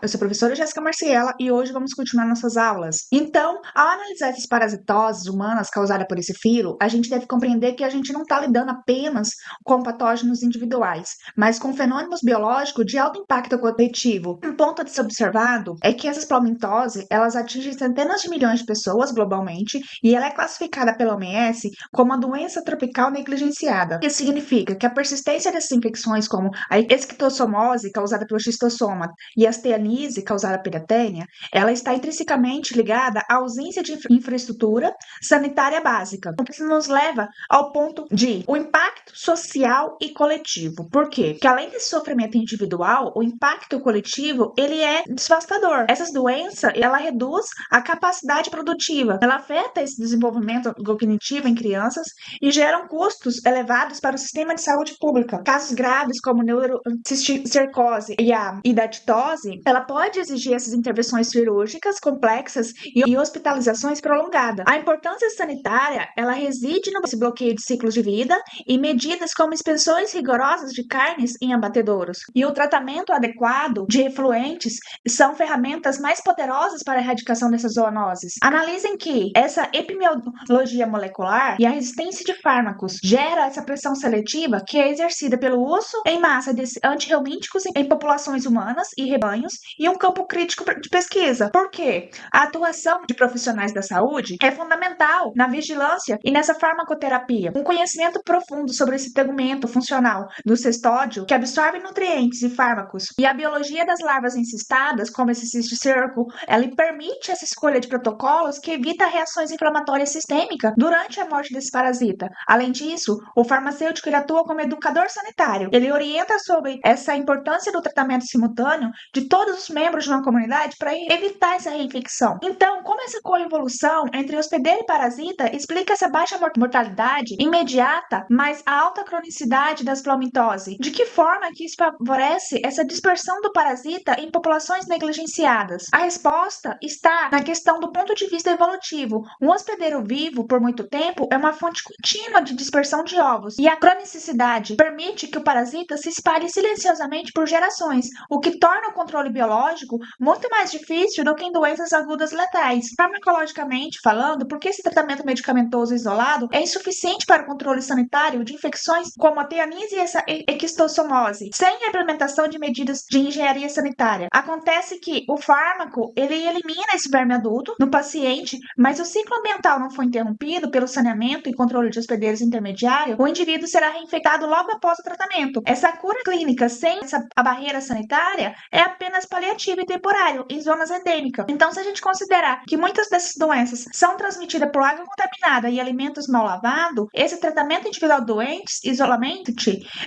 eu sou a professora Jéssica Marciela e hoje vamos continuar nossas aulas. Então, ao analisar essas parasitoses humanas causadas por esse filo, a gente deve compreender que a gente não está lidando apenas com patógenos individuais, mas com fenômenos biológicos de alto impacto coletivo. Um ponto a ser observado é que essas palmitose, elas atingem centenas de milhões de pessoas globalmente e ela é classificada pela OMS como uma doença tropical negligenciada. Isso significa que a persistência dessas infecções, como a esquistossomose causada pelo xistossoma e a asteanise, causada pela ténia, ela está intrinsecamente ligada à ausência de infraestrutura sanitária básica, o que nos leva ao ponto de o impacto social e coletivo. Por quê? Porque além desse sofrimento individual, o impacto coletivo, ele é devastador. Essas doenças, ela reduz a capacidade produtiva, ela afeta esse desenvolvimento cognitivo em crianças e geram custos elevados para o sistema de saúde pública. Casos graves como neurocisticercose e a hidatidose, ela pode exigir essas intervenções cirúrgicas complexas e hospitalizações prolongadas. A importância sanitária, ela reside nesse bloqueio de ciclos de vida e medidas como inspeções rigorosas de carnes em abatedouros. E o tratamento adequado de efluentes são ferramentas mais poderosas para a erradicação dessas zoonoses. Analisem que essa epidemiologia molecular e a resistência de fármacos gera essa pressão seletiva que é exercida pelo uso em massa de antirreumínticos em populações humanas e rebanhos e um campo crítico de pesquisa. Por quê? A atuação de profissionais da saúde é fundamental na vigilância e nessa farmacoterapia. Um conhecimento profundo sobre esse tegumento funcional do cestódio, que absorve nutrientes e fármacos, e a biologia das larvas encistadas, como esse cisticerco, ela permite essa escolha de protocolos que evita reações inflamatórias sistêmicas durante a morte desse parasita. Além disso, o farmacêutico ele atua como educador sanitário. Ele orienta sobre essa importância do tratamento simultâneo de todos os membros de uma comunidade para evitar essa reinfecção. Então, como essa coevolução entre hospedeiro e parasita explica essa baixa mortalidade imediata, mas a alta cronicidade das palmitose? De que forma que isso favorece essa dispersão do parasita em populações negligenciadas? A resposta está na questão do ponto de vista evolutivo. Um hospedeiro vivo por muito tempo é uma fonte contínua de dispersão de ovos, e a cronicidade permite que o parasita se espalhe silenciosamente por gerações, o que torna o controle biológico muito mais difícil do que em doenças agudas letais. Farmacologicamente falando, porque esse tratamento medicamentoso isolado é insuficiente para o controle sanitário de infecções como a teanise e essa esquistossomose, sem a implementação de medidas de engenharia sanitária. Acontece que o fármaco, ele elimina esse verme adulto no paciente, mas o ciclo ambiental não foi interrompido pelo saneamento e controle de hospedeiros intermediários, o indivíduo será reinfectado logo após o tratamento. Essa cura clínica sem a barreira sanitária é apenas paliativa e temporário em zonas endêmicas. Então, se a gente considerar que muitas dessas doenças são transmitidas por água contaminada e alimentos mal lavados, esse tratamento individual de doentes, isolamento,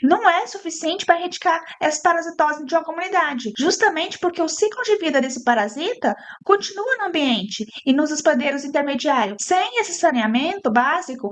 não é suficiente para erradicar essa parasitose de uma comunidade, justamente porque o ciclo de vida desse parasita continua no ambiente e nos hospedeiros intermediários. Sem esse saneamento básico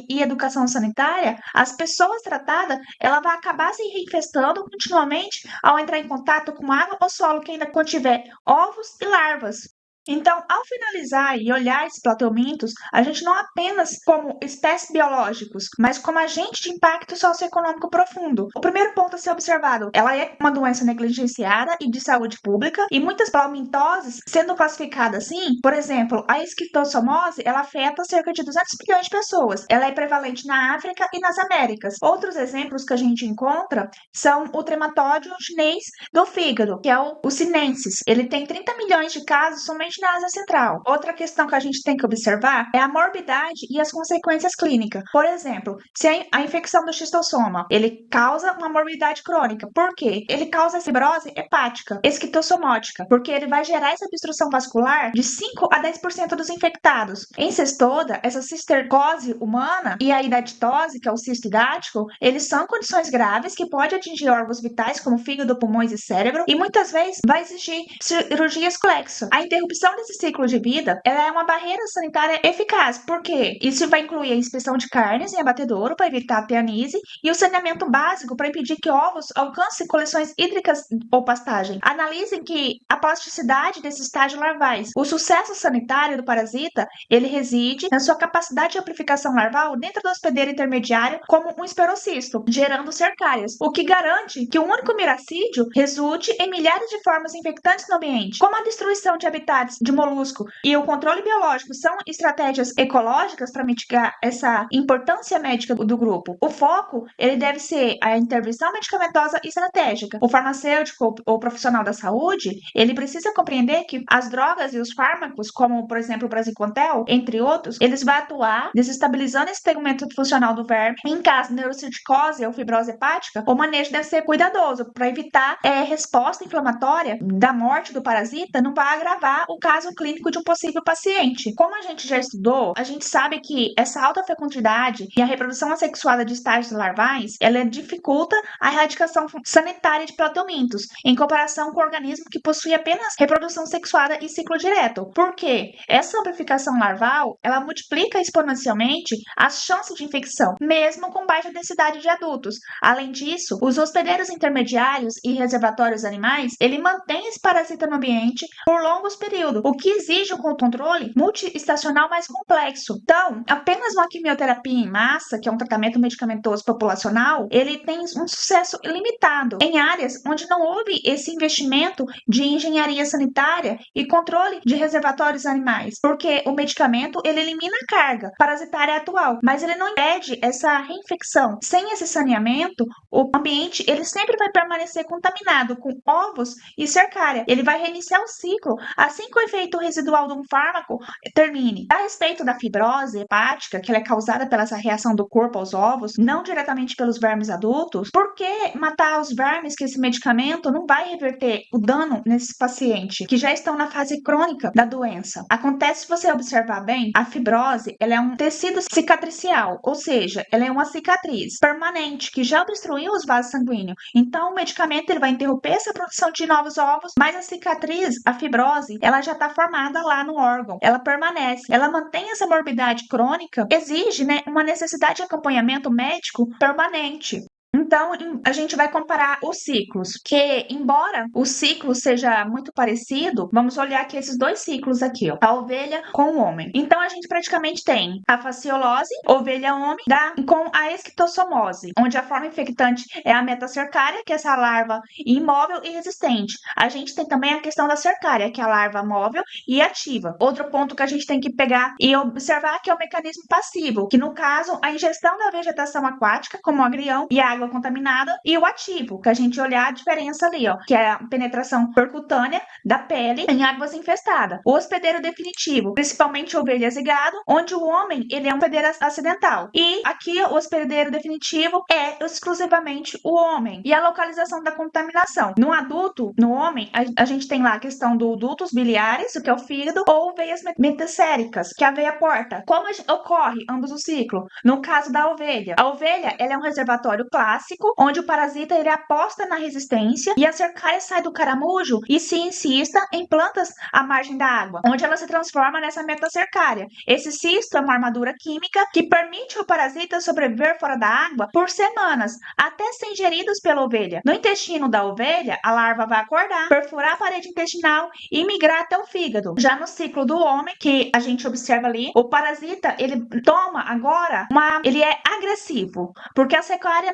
e educação sanitária, as pessoas tratadas, ela vai acabar se reinfestando continuamente ao entrar em contato com água ou solo que ainda contiver ovos e larvas. Então, ao finalizar e olhar esses plateumintos, a gente não apenas como espécies biológicos, mas como agente de impacto socioeconômico profundo. O primeiro ponto a ser observado, ela é uma doença negligenciada e de saúde pública, e muitas palmitoses sendo classificadas assim, por exemplo, a esquistossomose, ela afeta cerca de 200 milhões de pessoas. Ela é prevalente na África e nas Américas. Outros exemplos que a gente encontra são o trematóide chinês do fígado, que é o sinensis. Ele tem 30 milhões de casos somente na Ásia Central. Outra questão que a gente tem que observar é a morbidade e as consequências clínicas. Por exemplo, se a infecção do xistossoma, ele causa uma morbidade crônica. Por quê? Ele causa fibrose hepática, esquistossomótica, porque ele vai gerar essa obstrução vascular de 5 a 10% dos infectados. Em cestoda, essa cistercose humana e a hidatidose, que é o cisto hidático, eles são condições graves que podem atingir órgãos vitais como fígado, pulmões e cérebro, e muitas vezes vai exigir cirurgias complexas. A interrupção interrupção desse ciclo de vida, ela é uma barreira sanitária eficaz. Por quê? Isso vai incluir a inspeção de carnes em abatedouro para evitar a teanise e o saneamento básico para impedir que ovos alcancem coleções hídricas ou pastagem. Analisem que a plasticidade desse estágio larvais. O sucesso sanitário do parasita, ele reside na sua capacidade de amplificação larval dentro do hospedeiro intermediário como um esporocisto, gerando cercárias, o que garante que um único miracídio resulte em milhares de formas infectantes no ambiente. Como a destruição de habitats de molusco e o controle biológico são estratégias ecológicas para mitigar essa importância médica do grupo, o foco ele deve ser a intervenção medicamentosa estratégica. O farmacêutico ou profissional da saúde, ele precisa compreender que as drogas e os fármacos, como por exemplo o Praziquantel, entre outros, eles vão atuar desestabilizando esse segmento funcional do verme. Em caso de neurocirticose ou fibrose hepática, o manejo deve ser cuidadoso para evitar resposta inflamatória da morte do parasita, não vai agravar o caso clínico de um possível paciente. Como a gente já estudou, a gente sabe que essa alta fecundidade e a reprodução assexuada de estágios larvais, ela dificulta a erradicação sanitária de proteomintos, em comparação com o organismo que possui apenas reprodução sexuada e ciclo direto. Por quê? Essa amplificação larval, ela multiplica exponencialmente as chances de infecção, mesmo com baixa densidade de adultos. Além disso, os hospedeiros intermediários e reservatórios animais, ele mantém esse parasita no ambiente por longos períodos, o que exige um controle multiestacional mais complexo. Então, apenas uma quimioterapia em massa, que é um tratamento medicamentoso populacional, ele tem um sucesso limitado em áreas onde não houve esse investimento de engenharia sanitária e controle de reservatórios animais, porque o medicamento ele elimina a carga parasitária atual, mas ele não impede essa reinfecção. Sem esse saneamento, o ambiente ele sempre vai permanecer contaminado com ovos e cercária. Ele vai reiniciar o ciclo assim que o efeito residual de um fármaco termine. A respeito da fibrose hepática, que ela é causada pela essa reação do corpo aos ovos, não diretamente pelos vermes adultos, por que matar os vermes que esse medicamento não vai reverter o dano nesse paciente que já estão na fase crônica da doença? Acontece, se você observar bem, a fibrose ela é um tecido cicatricial, ou seja, ela é uma cicatriz permanente que já obstruiu os vasos sanguíneos. Então, o medicamento ele vai interromper essa produção de novos ovos, mas a cicatriz, a fibrose, ela já está formada lá no órgão. Ela permanece, ela mantém essa morbidade crônica, exige, né, uma necessidade de acompanhamento médico permanente. Então, a gente vai comparar os ciclos, que embora o ciclo seja muito parecido, vamos olhar aqui esses dois ciclos aqui, ó, a ovelha com o homem. Então, a gente praticamente tem a fasciolose, ovelha-homem, com a esquistossomose, onde a forma infectante é a metacercária, que é essa larva imóvel e resistente. A gente tem também a questão da cercária, que é a larva móvel e ativa. Outro ponto que a gente tem que pegar e observar que é o mecanismo passivo, que no caso, a ingestão da vegetação aquática, como o agrião e a água contaminada, e o ativo, que a gente olhar a diferença ali, ó, que é a penetração percutânea da pele em águas infestadas. O hospedeiro definitivo, principalmente ovelhas e gado, onde o homem ele é um hospedeiro acidental. E aqui o hospedeiro definitivo é exclusivamente o homem. E a localização da contaminação. No adulto, no homem, a gente tem lá a questão do dutos biliares, o que é o fígado, ou veias metacéricas, que é a veia porta. Como ocorre ambos os ciclos? No caso da ovelha, a ovelha ela é um reservatório clássico, onde o parasita ele aposta na resistência e a cercária sai do caramujo e se insista em plantas à margem da água, onde ela se transforma nessa metacercária. Esse cisto é uma armadura química que permite ao parasita sobreviver fora da água por semanas, até ser ingeridos pela ovelha. No intestino da ovelha, a larva vai acordar, perfurar a parede intestinal e migrar até o fígado. Já no ciclo do homem, que a gente observa ali, o parasita ele toma agora ele é agressivo, porque a cercária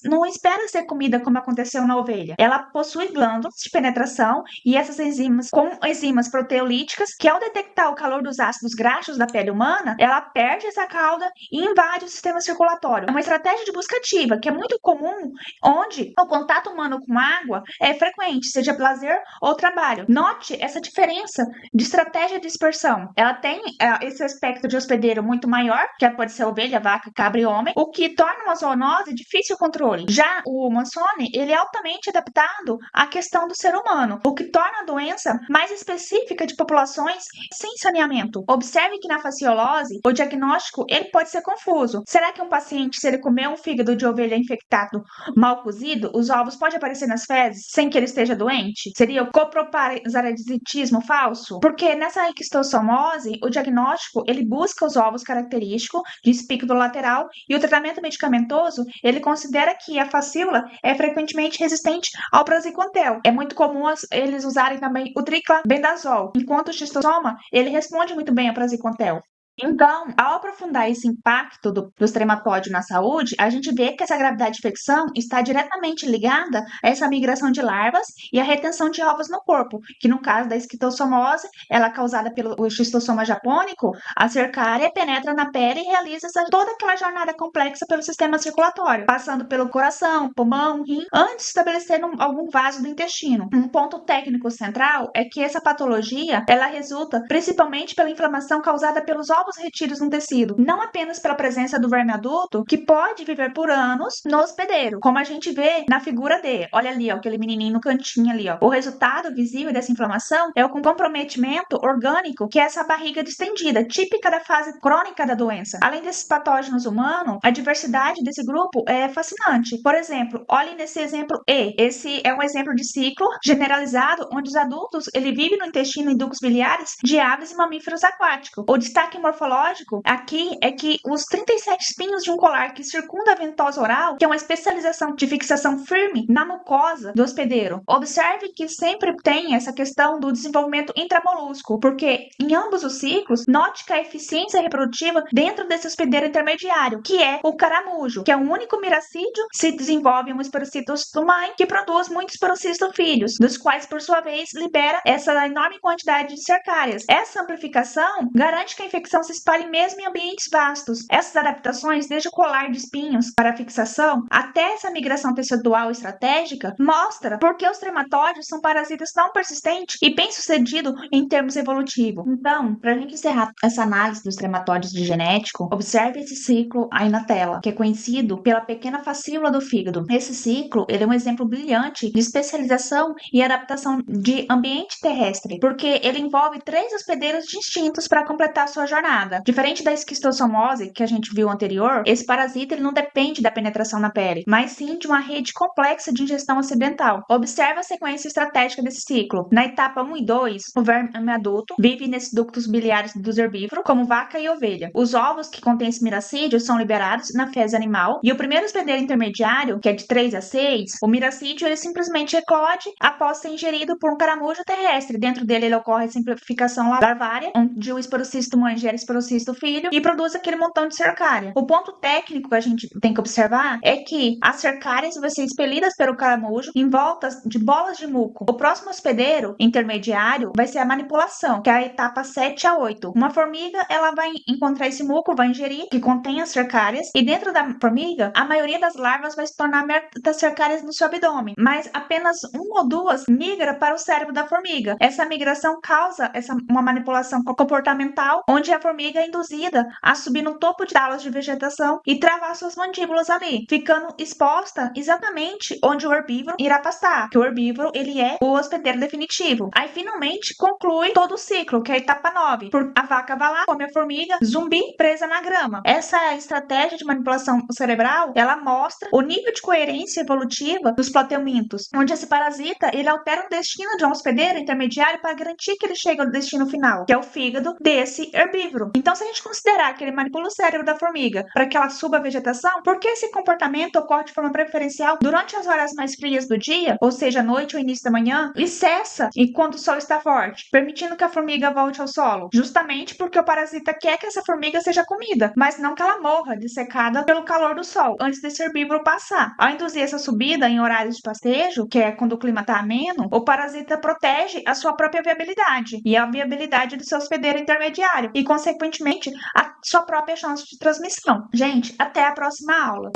não espera ser comida como aconteceu na ovelha. Ela possui glândulas de penetração e essas enzimas, com enzimas proteolíticas, que ao detectar o calor dos ácidos graxos da pele humana, ela perde essa cauda e invade o sistema circulatório. É uma estratégia de busca ativa, que é muito comum, onde o contato humano com água é frequente, seja lazer ou trabalho. Note essa diferença de estratégia de dispersão. Ela tem esse aspecto de hospedeiro muito maior, que pode ser ovelha, vaca, cabra e homem, o que torna uma zoonose difícil controlar. controle. Já o Mansoni, ele é altamente adaptado à questão do ser humano, o que torna a doença mais específica de populações sem saneamento. Observe que na fasciolose, o diagnóstico ele pode ser confuso. Será que um paciente, se ele comer um fígado de ovelha infectado mal cozido, os ovos podem aparecer nas fezes sem que ele esteja doente? Seria o coproparasitismo falso? Porque nessa ictiossomose, o diagnóstico ele busca os ovos característicos de espículo lateral e o tratamento medicamentoso ele considera que a fascícula é frequentemente resistente ao praziquantel. É muito comum eles usarem também o triclabendazol, enquanto o xistossoma ele responde muito bem ao praziquantel. Então, ao aprofundar esse impacto dos trematóides na saúde, a gente vê que essa gravidade de infecção está diretamente ligada a essa migração de larvas e a retenção de ovos no corpo, que no caso da esquistossomose, ela é causada pelo xistossoma japônico, a cercária penetra na pele e realiza toda aquela jornada complexa pelo sistema circulatório, passando pelo coração, pulmão, rim, antes de estabelecer algum vaso do intestino. Um ponto técnico central é que essa patologia, ela resulta principalmente pela inflamação causada pelos ovos retidos no tecido, não apenas pela presença do verme adulto, que pode viver por anos no hospedeiro, como a gente vê na figura D. Olha ali, ó, aquele menininho no cantinho ali, ó. O resultado visível dessa inflamação é o comprometimento orgânico, que é essa barriga distendida, típica da fase crônica da doença. Além desses patógenos humanos, a diversidade desse grupo é fascinante. Por exemplo, olhem nesse exemplo E. Esse é um exemplo de ciclo generalizado, onde os adultos ele vive no intestino e ductos biliares de aves e mamíferos aquáticos. O destaque morfológico aqui é que os 37 espinhos de um colar que circunda a ventosa oral, que é uma especialização de fixação firme na mucosa do hospedeiro. Observe que sempre tem essa questão do desenvolvimento intramolusco, porque em ambos os ciclos, note que a eficiência reprodutiva dentro desse hospedeiro intermediário, que é o caramujo, que é o único miracídio, se desenvolve um esporocito mãe que produz muitos esporocitos filhos, dos quais, por sua vez, libera essa enorme quantidade de cercárias. Essa amplificação garante que a infecção se espalhe mesmo em ambientes vastos. Essas adaptações, desde o colar de espinhos para a fixação até essa migração tecidual estratégica, mostra porque os trematóides são parasitas tão persistentes e bem-sucedidos em termos evolutivos. Então, para a gente encerrar essa análise dos trematóides de genético, observe esse ciclo aí na tela, que é conhecido pela pequena fascícula do fígado. Esse ciclo ele é um exemplo brilhante de especialização e adaptação de ambiente terrestre, porque ele envolve 3 hospedeiros distintos para completar sua jornada. Diferente da esquistossomose que a gente viu anterior, esse parasita ele não depende da penetração na pele, mas sim de uma rede complexa de ingestão acidental. Observe a sequência estratégica desse ciclo. Na etapa 1 e 2, o verme adulto vive nesses ductos biliares dos herbívoros, como vaca e ovelha. Os ovos que contêm esse miracídio são liberados na fezes animal, e o primeiro hospedeiro intermediário, que é de 3 a 6, o miracídio ele simplesmente eclode após ser ingerido por um caramujo terrestre. Dentro dele ele ocorre a simplificação larvária, onde o esporocisto mãe gera esporocisto filho e produz aquele montão de cercária. O ponto técnico que a gente tem que observar é que as cercárias vão ser expelidas pelo caramujo em volta de bolas de muco. O próximo hospedeiro intermediário vai ser a manipulação, que é a etapa 7 a 8. Uma formiga, ela vai encontrar esse muco, vai ingerir, que contém as cercárias, e dentro da formiga, a maioria das larvas vai se tornar das cercárias no seu abdômen, mas apenas 1 ou 2 migra para o cérebro da formiga. Essa migração causa uma manipulação comportamental, onde a formiga é induzida a subir no topo de talas de vegetação e travar suas mandíbulas ali, ficando exposta exatamente onde o herbívoro irá pastar, que o herbívoro ele é o hospedeiro definitivo. Aí finalmente conclui todo o ciclo, que é a etapa 9. A vaca vai lá, come a formiga, zumbi presa na grama. Essa estratégia de manipulação cerebral, ela mostra o nível de coerência evolutiva dos plateumintos, onde esse parasita ele altera o destino de um hospedeiro intermediário para garantir que ele chegue ao destino final, que é o fígado desse herbívoro. Então, se a gente considerar que ele manipula o cérebro da formiga para que ela suba a vegetação, por que esse comportamento ocorre de forma preferencial durante as horas mais frias do dia, ou seja, à noite ou início da manhã, e cessa e quando o sol está forte, permitindo que a formiga volte ao solo? Justamente porque o parasita quer que essa formiga seja comida, mas não que ela morra dessecada pelo calor do sol antes desse herbívoro passar. Ao induzir essa subida em horários de pastejo, que é quando o clima está ameno, o parasita protege a sua própria viabilidade e a viabilidade do seu hospedeiro intermediário e, consequentemente, a sua própria chance de transmissão. Gente, até a próxima aula!